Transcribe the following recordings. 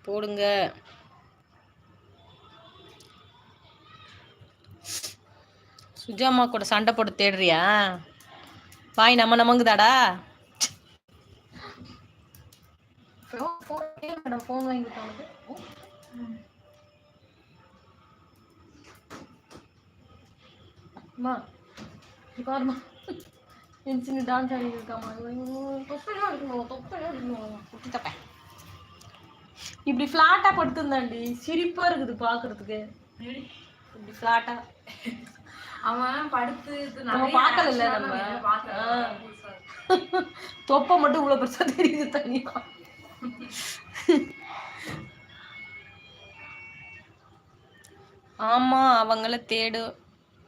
போடுங்க. சுஜாமா கூட சண்டை போட்டு தேடுறியா? பாய் நமங்குதாடா. ஃபோன் வாங்கிட்டாங்க. அம்மா பாருமா, என் சின்ன டான்ஸ் ஆடி இருக்காமா. தொப்பையா இருக்கணும். இப்படி ஃப்ளாட்டா படுத்துருந்தாண்டி சிரிப்பா இருக்குது பாக்குறதுக்கு. இப்படி ஃப்ளாட்டா அவன் படுத்து நம்ம பார்க்கல இல்ல. நம்ம தொப்பை மட்டும் இவ்வளவு பெருசா தெரியுது தனியா. ஆமா, அவங்கள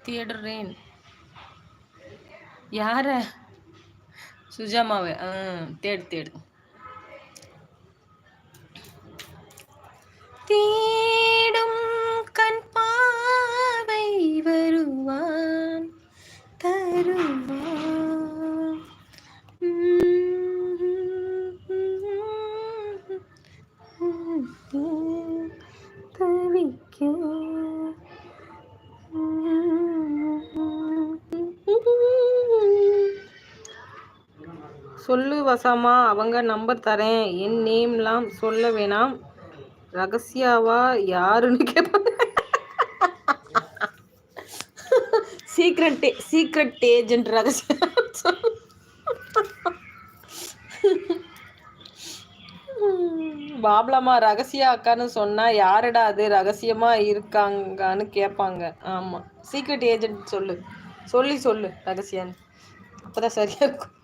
தேடுறேன். யார? சுஜாமாவை. தேடு. தேடும் கண் பாவை வருவான் தருவான். சொல்லு வசமா, அவங்க நம்பர் தரேன். என் நேம்லாம் சொல்ல வேணாம். ரகசியாவா யாருன்னு கேட்பாங்க. Secret agent ரகசியா. பாப்லாமா, ரகசியா அக்கான்னு சொன்னா யாருடா அது ரகசியமா இருக்காங்கன்னு கேட்பாங்க. ஆமா, சீக்ரெட் ஏஜென்ட் சொல்லு ரகசியான்னு. அப்பதான் சரியா இருக்கும்.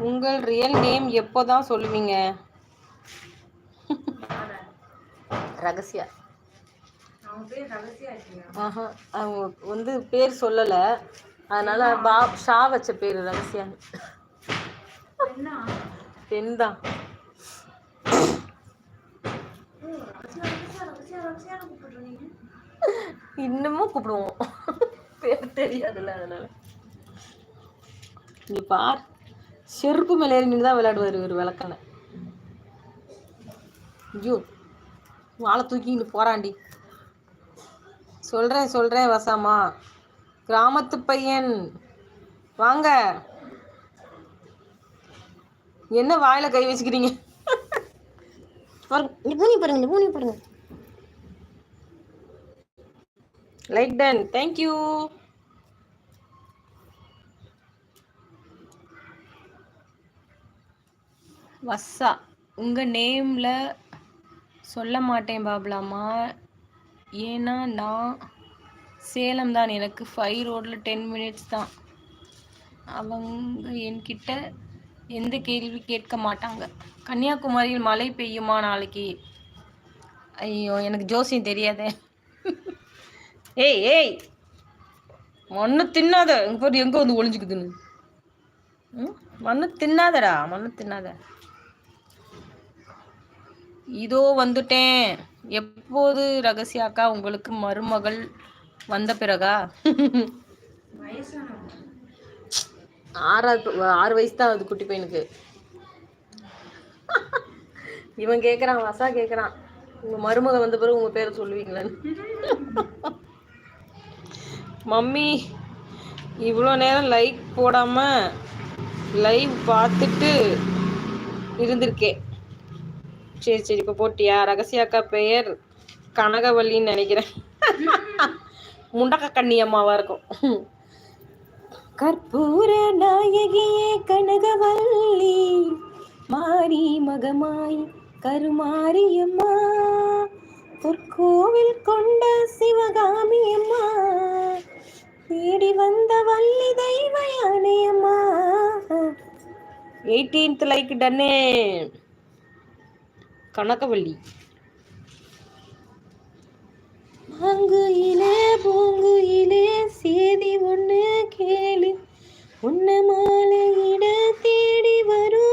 உங்கள் ரியல் நேம் எப்போதான் சொல்லுவீங்க? ரகசியா. அவங்க பேர் சொல்லல, அதனால ஷா வச்ச பேரு ரகசியா. பெண் தான். இன்னமும் கூப்பிடுவோம், பேர் தெரியாதுல்ல, அதனால. நீ பார், செருப்பு மேலே ஏறி நின்று தான் விளையாடுவார் ஒரு விளக்கண்ண. ஐயோ, வாழை தூக்கின்னு போறாண்டி. சொல்றேன் வசமா, கிராமத்து பையன் வாங்க. என்ன வாயில கை வச்சுக்கிறீங்க? பூனி பாருங்க. Like done, thank you. வஸ்ஸா, உங்க நேம்ல சொல்ல மாட்டேன் பாப்லாமா, ஏன்னா நான் சேலம் தான். எனக்கு 5 ரோட்ல 10 மினிட்ஸ் தான். அவங்க என்கிட்ட எந்த கேள்வி கேட்க மாட்டாங்க. கன்னியாகுமரியில் மழை பெய்யுமா நாளைக்கு? ஐயோ, எனக்கு ஜோசியம் தெரியாதே. ஏய் மண்ணு தின்னாத. எங்க வந்து ஒளிஞ்சுக்குதுன்னு. மண்ணு தின்னாத. இதோ வந்துட்டேன். எப்போது ரகசியாக்கா உங்களுக்கு மருமகள் வந்த பிறகா? 6 வயசு தான் அது குட்டி பையனுக்கு. இவன் கேட்குறான், வசா கேட்குறான், உங்க மருமக வந்த பிறகு உங்க பேரை சொல்லுவீங்களான்னு. மம்மி, இவ்வளோ நேரம் லைக் போடாம லைவ் பார்த்துட்டு இருந்திருக்கேன். சரி, இப்போ போட்டியா? ரகசியாக்கா பெயர் கனகவல்லின்னு நினைக்கிறேன். முண்டக்க கண்ணி அம்மாவா இருக்கும். கற்பூர நாயகியே கனகவல்லி, மாரி மகமாய் கருமாரியம்மா, பொற்கோவில் கொண்ட சிவகாமி அம்மா, தேடி வந்த வள்ளி தெய்வ யானையம்மா. 18th like டன்னே. கனகவல்லி. மாங்குயிலே பூங்குயிலே சேதி ஒண்ணு கேளு, உன்ன மாலையிட தேடி வரும்